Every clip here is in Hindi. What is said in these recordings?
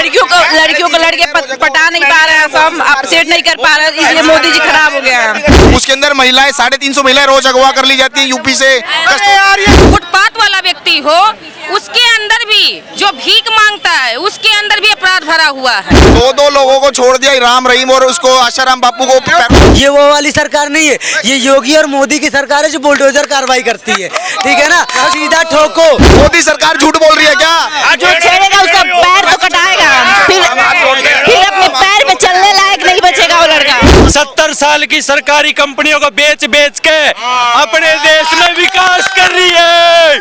लड़कियों को लड़के पटा नहीं पा रहे हैं, सब अपसेट नहीं कर पा रहे हैं, इसलिए मोदी जी खराब हो गया है। उसके अंदर महिलाएं 350 महिलाएं रोज अगवा कर ली जाती है यूपी से। फुटपाथ वाला व्यक्ति हो, उसके अंदर भी जो भीख मांगता है उसके अंदर भी अपराध भरा हुआ है। दो लोगों को छोड़ दिया, राम रहीम और उसको आशाराम बापू को। ये वो वाली सरकार नहीं है, ये योगी और मोदी की सरकार है जो बुलडोजर कार्रवाई करती है, ठीक है ना। सीधा ठोको। मोदी सरकार झूठ बोल रही है क्या? जो छेड़ेगा उसका पैर तो कटाएगा, फिर अपने पैर पे चलने लायक नहीं बचेगा वो लड़का। 70 साल की सरकारी कंपनियों को बेच के अपने देश में विकास कर रही है,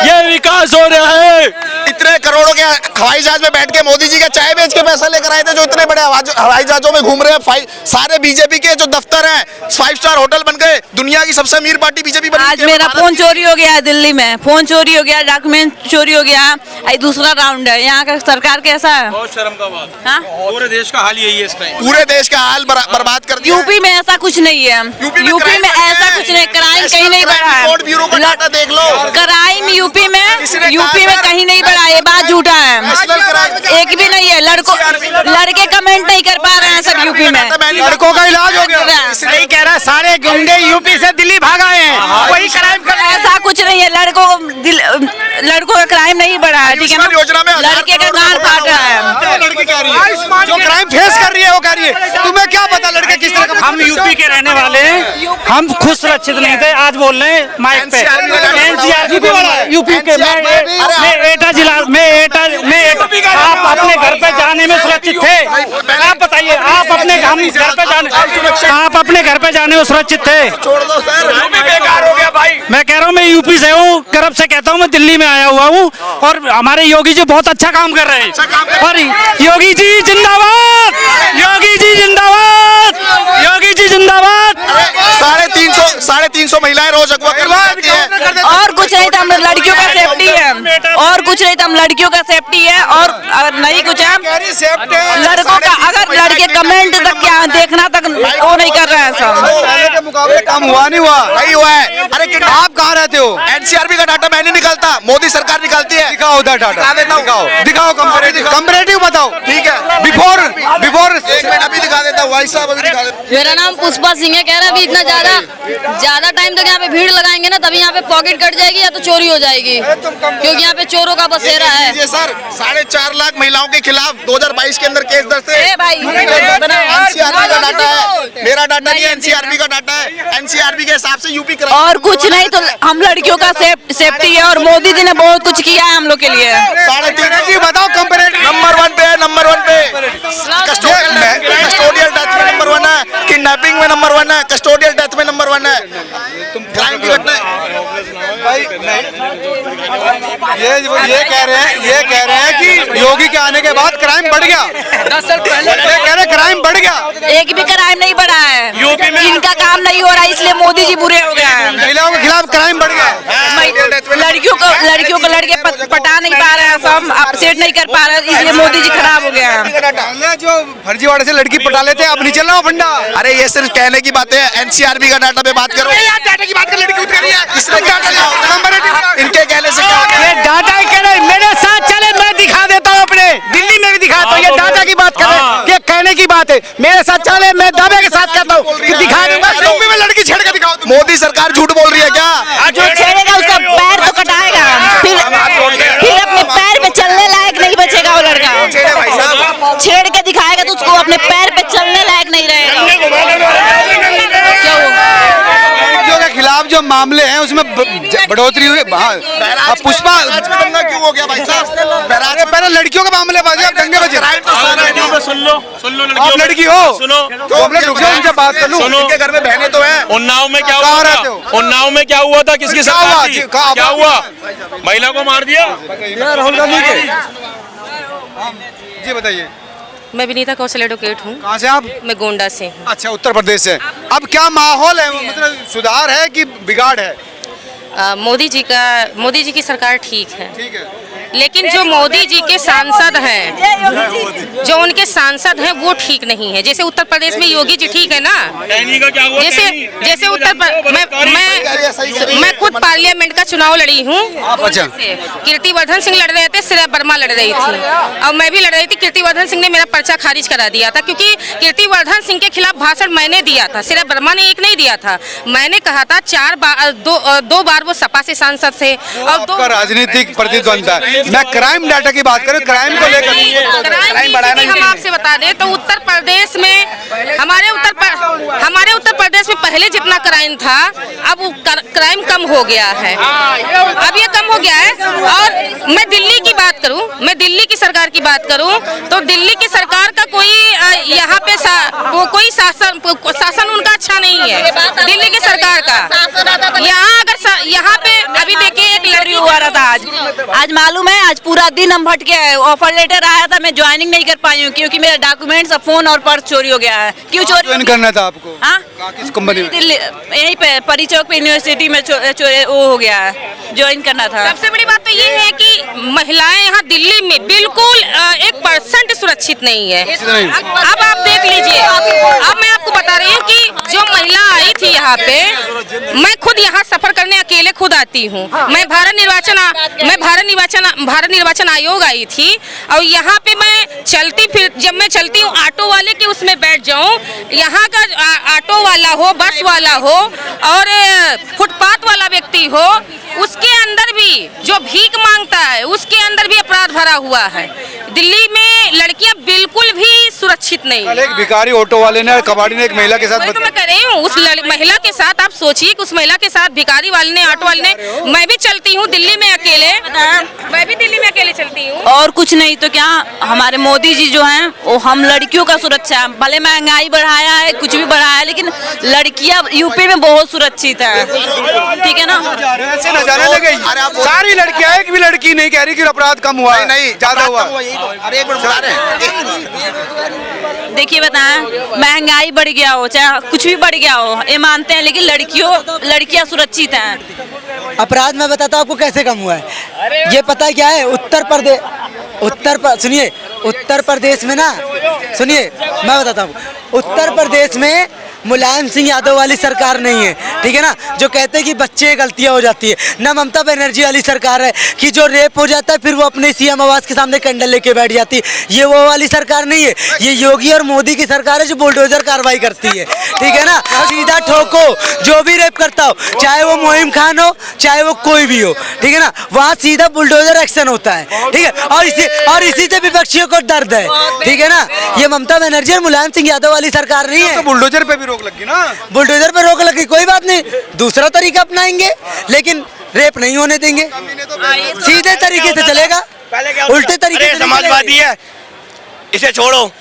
ये विकास हो रहा है। इतने करोड़ों के हवाई जहाज में बैठ के मोदी जी का चाय बेच के पैसा लेकर आए थे, जो इतने बड़े हवाई जहाजों में घूम रहे हैं। सारे बीजेपी के जो दफ्तर हैं 5 स्टार होटल बन गए, दुनिया की सबसे अमीर पार्टी बीजेपी बनी। आज मेरा फोन चोरी हो गया दिल्ली में, फोन चोरी हो गया, डॉक्यूमेंट चोरी हो गया, ये दूसरा राउंड है। यहाँ का सरकार कैसा है? बहुत शर्म का बात। हाँ? पूरे देश का हाल यही है इस टाइम। पूरे देश का हाल बर्बाद कर दिया। यूपी में ऐसा कुछ नहीं है, यूपी में ऐसा कुछ नहीं, क्राइम कहीं नहीं बढ़ा है। ब्यूरो का डाटा देख लो, क्राइम यूपी में कहीं नहीं बढ़ा, ये बात झूठा है, एक भी नहीं है। लड़के कमेंट नहीं कर पा रहे हैं सब यूपी में। लड़कों का इलाज हो गया। सही कह रहा है, सारे गुंडे यूपी से दिल्ली भाग आए हैं, वही क्राइम कर। ऐसा कुछ नहीं है, लड़कों का क्राइम नहीं बढ़ा है, ठीक है ना। योजना में लड़के का गाल फाट रहा है। लड़की कह रही है जो क्राइम फेस कर रही है वो कह रही है, तुम्हें क्या पता लड़के किस तरह का। हम यूपी के रहने वाले हैं, हम खुद सुरक्षित नहीं थे, आज बोल रहे हैं माइक पे। एनसीआर यूपी के मैं एटा जिला में आप अपने घर पे जाने में सुरक्षित थे? आप बताइए, आप अपने घर पे जाने में सुरक्षित थे? छोड़ दो सर, बेकार हो गया भाई। मैं कह रहा हूँ, मैं यूपी से हूँ, गर्व से कहता हूँ, मैं दिल्ली में आया हुआ हूँ और हमारे योगी जी बहुत अच्छा काम कर रहे हैं। और योगी जी जिंदाबाद, योगी जी जिंदाबाद, योगी जी जिंदाबाद। 350 महिलाएं रोज अगवा करवाती है। और कुछ नहीं था, हम लड़कियों का सेफ्टी है, और कुछ नहीं था, हम लड़कियों का सेफ्टी है, और अगर नहीं कुछ है लड़कों का, अगर लड़के कमेंट तक क्या देखना तक वो नहीं कर रहे हैं सब। पहले के मुकाबले काम हुआ नहीं हुआ है। अरे आप कहाँ रहते हो? एनसीआरबी का डाटा मैं नहीं निकालता, मोदी सरकार निकालती है। दिखाओ उधर डाटा, दिखाओ कंपैरेटिव बताओ। ठीक है, बिफोर एक मिनट अभी दिखा देता हूँ भाई साहब, अभी दिखा देता। मेरा नाम पुष्पा सिंह है। कह रहा है अभी इतना ज्यादा टाइम तक यहाँ पे भीड़ लगाएंगे ना, तभी यहाँ पे पॉकेट कट जाएगी या तो चोरी हो जाएगी, क्योंकि यहाँ पे चोरों का बसेरा है। सर 4.5 लाख महिलाओं के खिलाफ 2022 के अंदर केस दर्ज थे। एनसीआरबी का डाटा है, मेरा डाटा नहीं है, एनसीआरबी का डाटा है। एनसीआरबी के हिसाब से यूपी और कुछ नहीं तो हम लड़कियों का सेफ्टी है, और मोदी जी ने बहुत कुछ किया है हम लोग के लिए। 3.5 बताओ कंपैरेटिव। नंबर 1 पे है, नंबर 1 पे कस्टोडियल डेथ में नंबर 1 है, किडनैपिंग में नंबर 1 है, कस्टोडियल डेथ में नंबर 1 है। तुम क्राइम की घटना भाई ये कह रहे हैं कि योगी के आने के बाद क्राइम बढ़ गया। 10 साल पहले ये कह रहे क्राइम बढ़ गया। एक भी क्राइम नहीं बढ़ा है, इनका काम नहीं हो रहा है, इसलिए मोदी जी बुरे हो गए हैं। महिलाओं के खिलाफ क्राइम बढ़ गया। लड़कियों को लड़के पटा नहीं पा रहे हैं, सब अपसेट नहीं कर पा रहे हैं, इसलिए मोदी जी खराब हो गया है। जो फर्जीवाड़े से लड़की पटा लेते हैं, अब नहीं चल रहा फंडा। अरे ये सिर्फ कहने की बातें हैं, एनसीआरबी का डाटा पे बात करो। डाटा की बात कर, लड़की उतर रही है, इसमें क्या इनके कहने से क्या होता है? ये डाटा ही कह रहे, मेरे साथ चले, मैं दिखा देता हूँ, अपने दिल्ली में भी दिखाता हूँ। ये डाटा की बात कर रहे हैं, ये कहने की बात है। मेरे साथ चले, मैं दावे के साथ कहता हूँ कि दिखा दूंगा, यूपी में लड़की छेड़ के दिखाओ। मोदी सरकार झूठ बोल रही है क्या? जो छेड़ेगा उसका पैर तो कटाएगा, फिर अपने पैर पे चलने लायक नहीं बचेगा वो लड़का। छेड़ के दिखाएगा तो उसको अपने पैर पे चलने लायक नहीं रहेगा। लड़कियों के खिलाफ जो मामले हैं उसमें बढ़ोतरी हुई। पुष्पा क्यों हो गया भाई साहब? पहले लड़कियों के मामले बाजी, अब दंगे बजे। सुन लो आप लड़की हो, सुनो, उनसे बात कर लूं। इनके घर में बहनें तो हैं। उन्नाव में क्या हुआ था? उन्नाव में क्या हुआ था? किसकी सरकार थी? क्या हुआ? महिला को मार दिया राहुल गांधी के। जी बताइए। मैं विनीता कौशल एडवोकेट हूँ। कहाँ से आप? मैं गोंडा से हूँ। अच्छा, उत्तर प्रदेश से। अब क्या माहौल है, मतलब सुधार है कि बिगाड़ है? मोदी जी की सरकार ठीक है। ठीक है। लेकिन जो मोदी जी के सांसद हैं, जो उनके सांसद हैं वो ठीक नहीं है। जैसे उत्तर प्रदेश में योगी जी ठीक है ना, जैसे जैसे मैं खुद पार्लियामेंट का चुनाव लड़ी हूँ। कीर्तिवर्धन सिंह लड़ रहे थे, श्रेया वर्मा लड़ रही थी और मैं भी लड़ रही थी। कीर्तिवर्धन सिंह ने मेरा पर्चा खारिज करा दिया था, क्योंकि कीर्तिवर्धन सिंह के खिलाफ भाषण मैंने दिया था, श्रेया वर्मा ने एक नहीं दिया था। मैंने कहा था दो बार वो सपा से सांसद थे और दो राजनीतिक प्रतिद्वंद्विता है। मैं क्राइम डाटा की बात करूं, क्राइम को लेकर हम आपसे बता दें तो उत्तर प्रदेश में हमारे उत्तर प्रदेश में पहले जितना क्राइम था अब क्राइम कम हो गया है, अब ये कम हो गया है। और मैं दिल्ली की बात करूं, मैं दिल्ली की सरकार की बात करूं तो दिल्ली की सरकार का कोई यहाँ पे कोई शासन उनका अच्छा नहीं है। दिल्ली की सरकार का यहाँ पे अभी देखिए एक लड़की हुआ रहा था आज मालूम है, आज पूरा दिन हम भटके हैं। ऑफर लेटर आया था, मैं ज्वाइनिंग नहीं कर पाई हूँ क्योंकि मेरा डॉक्यूमेंट्स, फोन और पर्स चोरी हो गया है। क्यों चोरी ज्वाइन करना था आपको? हाँ, किस कंपनी में? दिल्ली, यहीं पे परी चौक पे यूनिवर्सिटी में वो हो गया है, ज्वाइन करना था। सबसे बड़ी बात तो ये है कि महिलाएं यहाँ दिल्ली में बिल्कुल 1% सुरक्षित नहीं है। अब आप देख लीजिए, अब मैं आपको बता रही हूँ कि जो महिला आई थी यहाँ पे, मैं खुद यहाँ सफर करने अकेले खुद आती हूँ। मैं भारत निर्वाचन आयोग आई थी और यहाँ पे जब मैं चलती हूँ ऑटो वाले के उसमें बैठ जाऊँ, यहाँ का ऑटो वाला हो, बस वाला हो और फुटपाथ वाला व्यक्ति हो, उसके अंदर भी जो भीख मांगता है उसके अंदर भी अपराध भरा हुआ है। दिल्ली में लड़कियां बिल्कुल भी सुरक्षित नहीं। एक भिखारी ऑटो वाले ने, कबाड़ी ने एक महिला के साथ, तो मैं कह रही हूँ उस महिला के साथ, आप सोचिए कि उस महिला के साथ भिखारी वाले ने, ऑटो वाले ने, मैं भी चलती हूँ दिल्ली में अकेले, मैं भी दिल्ली में अकेले चलती हूँ। और कुछ नहीं तो क्या, हमारे मोदी जी जो हैं वो हम लड़कियों का सुरक्षा, भले महंगाई बढ़ाया है, कुछ भी बढ़ाया है, लेकिन लड़कियां यूपी में बहुत सुरक्षित है, ठीक है ना। ऐसे न जाने लगे सारी लड़कियां, एक भी लड़की नहीं कह रही कि अपराध कम हुआ है, नहीं ज्यादा हुआ। अरे एक मिनट बुला रहे हैं। देखिए बताएं, महंगाई बढ़ गया हो चाहे कुछ भी बढ़ गया हो, ये मानते हैं, लेकिन लड़कियां सुरक्षित हैं। अपराध मैं बताता हूँ आपको कैसे कम हुआ है। ये पता है क्या है, सुनिए, उत्तर प्रदेश में ना, सुनिए मैं बताता हूँ, उत्तर प्रदेश में मुलायम सिंह यादव वाली सरकार नहीं है, ठीक है ना, जो कहते हैं कि बच्चे गलतियां हो जाती है। ना ममता बनर्जी वाली सरकार है कि जो रेप हो जाता है फिर वो अपने सीएम आवास के सामने कैंडल लेके बैठ जाती है। ये वो वाली सरकार नहीं है, ये योगी और मोदी की सरकार है जो बुलडोजर कार्रवाई करती है, ठीक है ना। सीधा ठोको, जो भी रेप करता हो, चाहे वो मोहिम खान हो चाहे वो कोई भी हो, ठीक है ना, वहाँ सीधा बुलडोजर एक्शन होता है, ठीक है। और इसी से विपक्षियों को दर्द है, ठीक है ना। ये ममता बनर्जी और मुलायम सिंह यादव वाली सरकार नहीं है। बुलडोजर पे भी रोक लगी ना, बुलडोजर पे रोक लगी, कोई बात नहीं, दूसरा तरीका अपनाएंगे, लेकिन रेप नहीं होने देंगे, सीधे तरीके से चलेगा, उल्टे तरीके से समाजवादी है, इसे छोड़ो।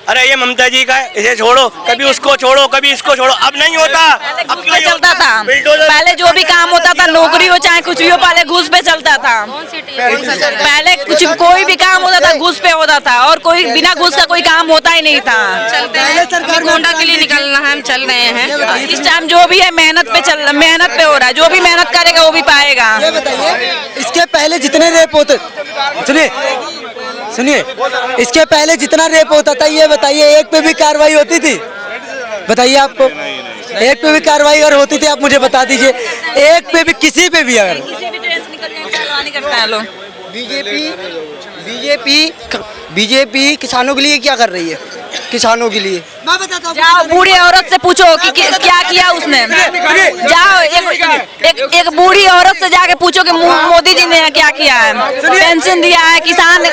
अरे ये ममता जी का है, इसे छोड़ो, कभी उसको छोड़ो कभी इसको छोड़ो, अब नहीं होता। अब पे चलता था, पहले जो भी काम होता था, नौकरी हो चाहे कुछ भी हो, पहले घूस पे चलता था। पहले कोई भी काम होता था घूस पे होता था, और कोई बिना घूस का कोई काम होता ही नहीं था। चलते हैं, गोंडा के लिए निकलना है, हम चल रहे हैं। इस टाइम जो भी है मेहनत पे हो रहा है, जो भी मेहनत करेगा वो भी पाएगा। ये बताइए, इसके पहले जितने रेप होते, सुनिए, इसके पहले जितना रेप होता था, ये बताइए एक पे भी कार्रवाई होती थी? बताइए आपको, एक पे भी कार्रवाई अगर होती थी आप मुझे बता दीजिए, एक पे भी, किसी पे भी अगर। बीजेपी किसानों के लिए क्या कर रही है? किसानों के लिए मैं बताता हूँ, जाओ बूढ़ी औरत से पूछो कि क्या किया उसने। जाओ एक बूढ़ी औरत से जाके पूछो कि मोदी जी ने क्या किया है। पेंशन दिया है, किसान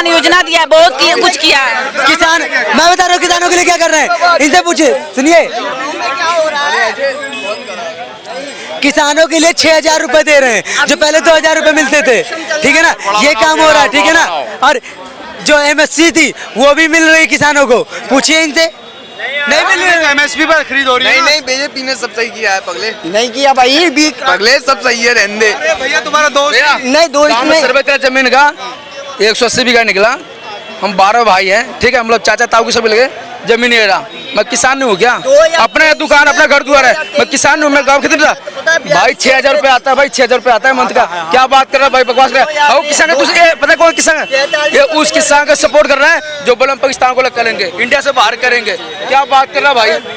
योजना दिया है, बहुत कुछ किया है। किसान, मैं बता रहा हूँ किसानों के लिए क्या कर रहे हैं, इनसे पूछिए। सुनिए, किसानों के लिए 6,000 रुपए दे रहे हैं, जो पहले 2,000 रुपए मिलते थे, ठीक है ना, ये काम हो रहा है, ठीक है ना। और जो MSP थी वो भी मिल रही किसानों को, पूछिए इनसे। नहीं मिल रही, MSP पर खरीद हो रही है। नहीं, बीजेपी ने सब सही किया है पगले। नहीं किया भाई, भी पगले सब सही है, रहने दे। भैया तुम्हारा दोस्त नहीं, दोस्त में सर्वे जमीन का 180 बीघा निकला। हम 12 भाई हैं, ठीक है, हम लोग चाचा ताऊ के सब मिल गए जमीन नहीं रहा। मैं किसान नहीं हूँ क्या? अपने दुकान अपना घर द्वार है, मैं किसान नहीं हूँ। मैं गाँव कितने भाई 6,000 रुपये आता है, भाई 6,000 रुपये आता है मंथ का। क्या बात कर रहा है भाई, बकवास कर रहा है। किसान है दूसरे, पता है कौन किसान है? ये उस किसान का सपोर्ट कर रहा है जो बलम पाकिस्तान को अलग करेंगे, इंडिया से बाहर करेंगे। क्या बात कर रहा है भाई।